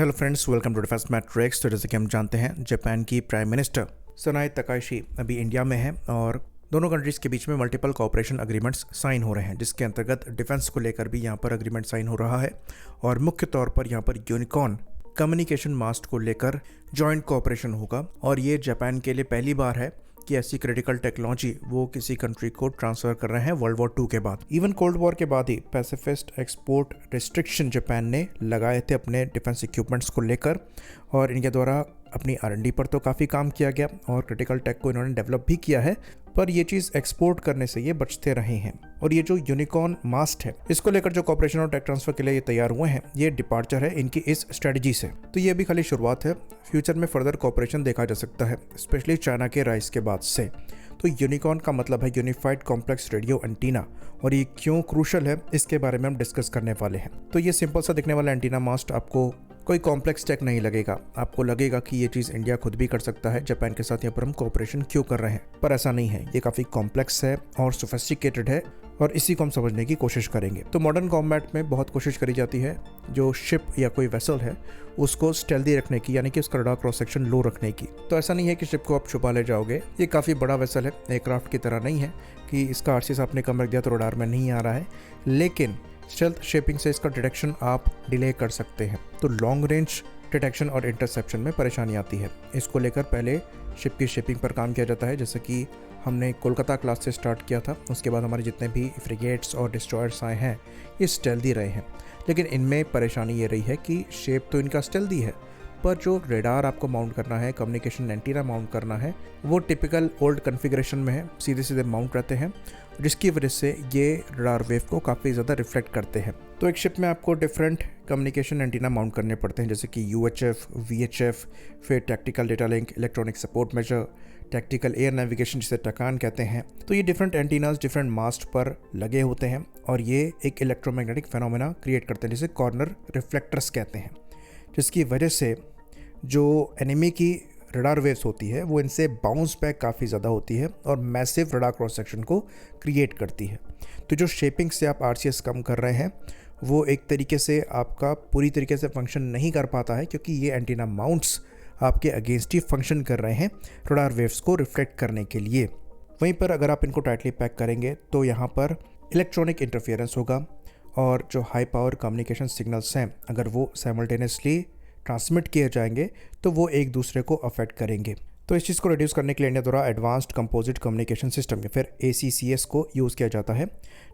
Hello friends, welcome to defence matrix. तो जैसे कि हम जानते हैं, जापान की प्राइम मिनिस्टर सनाए तकाइशी अभी इंडिया में है और दोनों कंट्रीज़ के बीच में मल्टीपल कोऑपरेशन अग्रीमेंट्स साइन हो रहे हैं, जिसके अंतर्गत डिफेंस को लेकर भी यहाँ पर अग्रीमेंट साइन हो रहा है। और मुख्य तौर पर यहाँ पर यूनिकॉर्न कम्युनिकेशन मास्ट को लेकर जॉइंट कोऑपरेशन होगा। और ये जापान के लिए पहली बार है कि ऐसी क्रिटिकल टेक्नोलॉजी वो किसी कंट्री को ट्रांसफ़र कर रहे हैं वर्ल्ड वॉर 2 के बाद। इवन कोल्ड वॉर के बाद ही पैसिफिस्ट एक्सपोर्ट रिस्ट्रिक्शन जापान ने लगाए थे अपने डिफेंस इक्विपमेंट्स को लेकर, और इनके द्वारा अपनी R&D पर तो काफ़ी काम किया गया और क्रिटिकल टेक को इन्होंने डेवलप भी किया है, पर ये चीज़ एक्सपोर्ट करने से ये बचते रहे हैं। और ये जो यूनिकॉर्न मास्ट है, इसको लेकर जो कॉपरेशन और टेक ट्रांसफर के लिए ये तैयार हुए हैं, ये डिपार्चर है इनकी इस स्ट्रेटजी से। तो ये भी खाली शुरुआत है, फ्यूचर में फर्दर कॉपरेशन देखा जा सकता है, स्पेशली चाइना के राइज के बाद से। तो यूनिकॉर्न का मतलब है यूनिफाइड कॉम्प्लेक्स रेडियो एंटीना, और ये क्यों क्रूशल है इसके बारे में हम डिस्कस करने वाले हैं। तो ये सिंपल सा दिखने वाला एंटीना मास्ट आपको कोई कॉम्प्लेक्स टेक नहीं लगेगा, आपको लगेगा कि ये चीज़ इंडिया खुद भी कर सकता है, जापान के साथ यहाँ पर हम कोऑपरेशन क्यों कर रहे हैं, पर ऐसा नहीं है। ये काफ़ी कॉम्प्लेक्स है और सोफिस्टिकेटेड है, और इसी को हम समझने की कोशिश करेंगे। तो मॉडर्न कॉम्बैट में बहुत कोशिश करी जाती है जो शिप या कोई वेसल है उसको स्टेल्दी रखने की, यानी कि उसका रडार क्रॉस सेक्शन लो रखने की। तो ऐसा नहीं है कि शिप को आप छुपा ले जाओगे, ये काफ़ी बड़ा वेसल है, एयरक्राफ्ट की तरह नहीं है कि इसका RCS आपने कम रख दिया तो रडार में नहीं आ रहा है, लेकिन स्टेल्थ शेपिंग से इसका डिटेक्शन आप डिले कर सकते हैं। तो लॉन्ग रेंज डिटेक्शन और इंटरसेप्शन में परेशानी आती है। इसको लेकर पहले शिप की शेपिंग पर काम किया जाता है, जैसे कि हमने कोलकाता क्लास से स्टार्ट किया था। उसके बाद हमारे जितने भी फ्रिगेट्स और डिस्ट्रॉयर्स आए हैं ये स्टेल्दी रहे हैं, लेकिन इनमें परेशानी ये रही है कि शेप तो इनका स्टेल्दी है, पर जो रेडार आपको माउंट करना है, कम्युनिकेशन एंटीना माउंट करना है, वो टिपिकल ओल्ड कन्फिग्रेशन में है, सीधे सीधे माउंट रहते हैं, जिसकी वजह से ये रडार वेव को काफ़ी ज़्यादा रिफ्लेक्ट करते हैं। तो एक शिप में आपको डिफरेंट कम्युनिकेशन एंटीना माउंट करने पड़ते हैं, जैसे कि UHF, VHF, फिर tactical data link, electronic support measure, tactical air navigation जिसे टकान कहते हैं। तो ये डिफरेंट एंटीनाज डिफरेंट मास्ट पर लगे होते हैं, और ये एक इलेक्ट्रोमैग्नेटिक फेनोमेना क्रिएट करते हैं जिसे कॉर्नर रिफ्लेक्टर्स कहते हैं, जिसकी वजह से जो एनिमी की रडार वेव्स होती है वो इनसे बाउंस बैक काफ़ी ज़्यादा होती है और मैसिव रडार क्रॉस सेक्शन को क्रिएट करती है। तो जो शेपिंग से आप RCS कम कर रहे हैं वो एक तरीके से आपका पूरी तरीके से फंक्शन नहीं कर पाता है, क्योंकि ये एंटीना माउंट्स आपके अगेंस्ट ही फंक्शन कर रहे हैं रडार वेव्स को रिफ्लेक्ट करने के लिए। वहीं पर अगर आप इनको टाइटली पैक करेंगे तो यहाँ पर इलेक्ट्रॉनिक इंटरफेरेंस होगा, और जो हाई पावर कम्युनिकेशन सिग्नल्स हैं अगर वो साइमल्टेनियसली ट्रांसमिट किए जाएंगे तो वो एक दूसरे को अफेक्ट करेंगे। तो इस चीज़ को रिड्यूस करने के लिए इंडिया द्वारा एडवांस्ड कंपोजिट कम्युनिकेशन सिस्टम या फिर ACCS को यूज़ किया जाता है,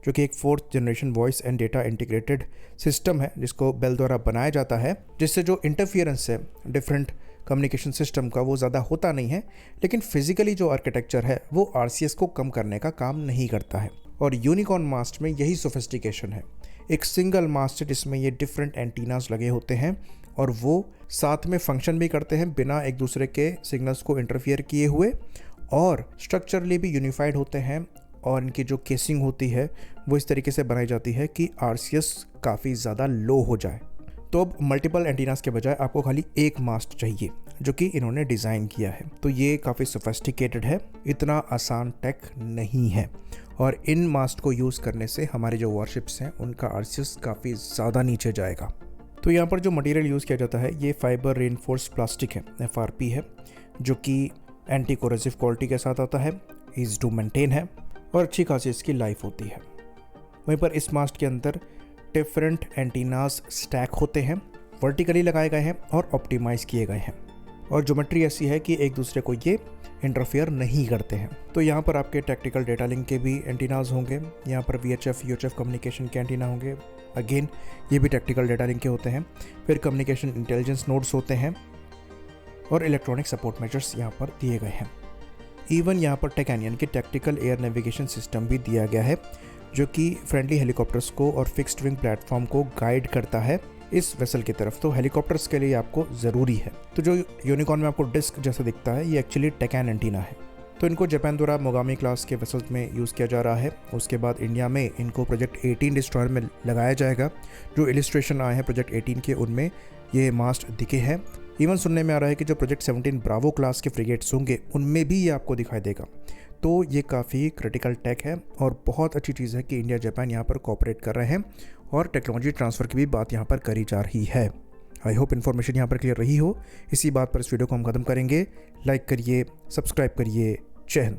जो कि एक 4th generation voice and data integrated system है, जिसको बेल द्वारा बनाया जाता है, जिससे जो इंटरफियरेंस है डिफरेंट कम्युनिकेशन सिस्टम का वो ज़्यादा होता नहीं है, लेकिन फिजिकली जो आर्किटेक्चर है वो RCS को कम करने का काम नहीं करता है। और यूनिकॉर्न मास्ट में यही सोफिस्टिकेशन है, एक सिंगल मास्ट जिसमें ये डिफरेंट एंटीनास लगे होते हैं और वो साथ में फंक्शन भी करते हैं बिना एक दूसरे के सिग्नल्स को इंटरफियर किए हुए, और स्ट्रक्चरली भी यूनिफाइड होते हैं, और इनकी जो केसिंग होती है वो इस तरीके से बनाई जाती है कि RCS काफ़ी ज़्यादा लो हो जाए। तो अब मल्टीपल एंटीनास के बजाय आपको खाली एक मास्ट चाहिए, जो कि इन्होंने डिज़ाइन किया है। तो ये काफ़ी सोफिस्टिकेटेड है, इतना आसान टेक नहीं है, और इन मास्ट को यूज़ करने से हमारे जो वॉरशिप्स हैं उनका RCS काफ़ी ज़्यादा नीचे जाएगा। तो यहाँ पर जो मटेरियल यूज़ किया जाता है ये फाइबर रेनफोर्स प्लास्टिक है, FRP है, जो कि एंटी कोरोसिव क्वालिटी के साथ आता है, ईज टू मेंटेन है, और अच्छी खासी इसकी लाइफ होती है। वहीं पर इस मास्ट के अंदर डिफरेंट एंटीनास स्टैक होते हैं, वर्टिकली लगाए गए हैं और ऑप्टिमाइज किए गए हैं, और ज्योमेट्री ऐसी है कि एक दूसरे को ये इंटरफेयर नहीं करते हैं। तो यहाँ पर आपके टैक्टिकल डेटा लिंक के भी एंटीनाज होंगे, यहाँ पर VHF, UHF कम्युनिकेशन के एंटीना होंगे, अगेन ये भी टैक्टिकल डेटा लिंक के होते हैं, फिर कम्युनिकेशन इंटेलिजेंस नोड्स होते हैं, और इलेक्ट्रॉनिक सपोर्ट मेजर्स यहाँ पर दिए गए हैं। इवन यहाँ पर टेकैनियन की टैक्टिकल एयर नेविगेशन सिस्टम भी दिया गया है, जो कि फ्रेंडली हेलीकॉप्टर्स को और फिक्स्ड विंग प्लेटफॉर्म को गाइड करता है इस वेसल की तरफ। तो हेलीकॉप्टर्स के लिए आपको ज़रूरी है। तो जो यूनिकॉर्न में आपको डिस्क जैसा दिखता है ये एक्चुअली टेकैन एंटीना है। तो इनको जापान द्वारा मोगामी क्लास के वेसल्स में यूज़ किया जा रहा है। उसके बाद इंडिया में इनको प्रोजेक्ट 18 डिस्ट्रॉयर में लगाया जाएगा। जो इलिस्ट्रेशन आए हैं प्रोजेक्ट 18 के उनमें ये मास्ट दिखे हैं। इवन सुनने में आ रहा है कि जो प्रोजेक्ट 17 ब्रावो क्लास के फ्रिगेट्स होंगे उनमें भी ये आपको दिखाई देगा। तो ये काफ़ी क्रिटिकल टेक है और बहुत अच्छी चीज़ है कि इंडिया जापान यहाँ पर कोऑपरेट कर रहे हैं और टेक्नोलॉजी ट्रांसफ़र की भी बात यहाँ पर करी जा रही है। आई होप इन्फॉर्मेशन यहाँ पर क्लियर रही हो। इसी बात पर इस वीडियो को हम खत्म करेंगे। लाइक करिए, सब्सक्राइब करिए। जय हिंद।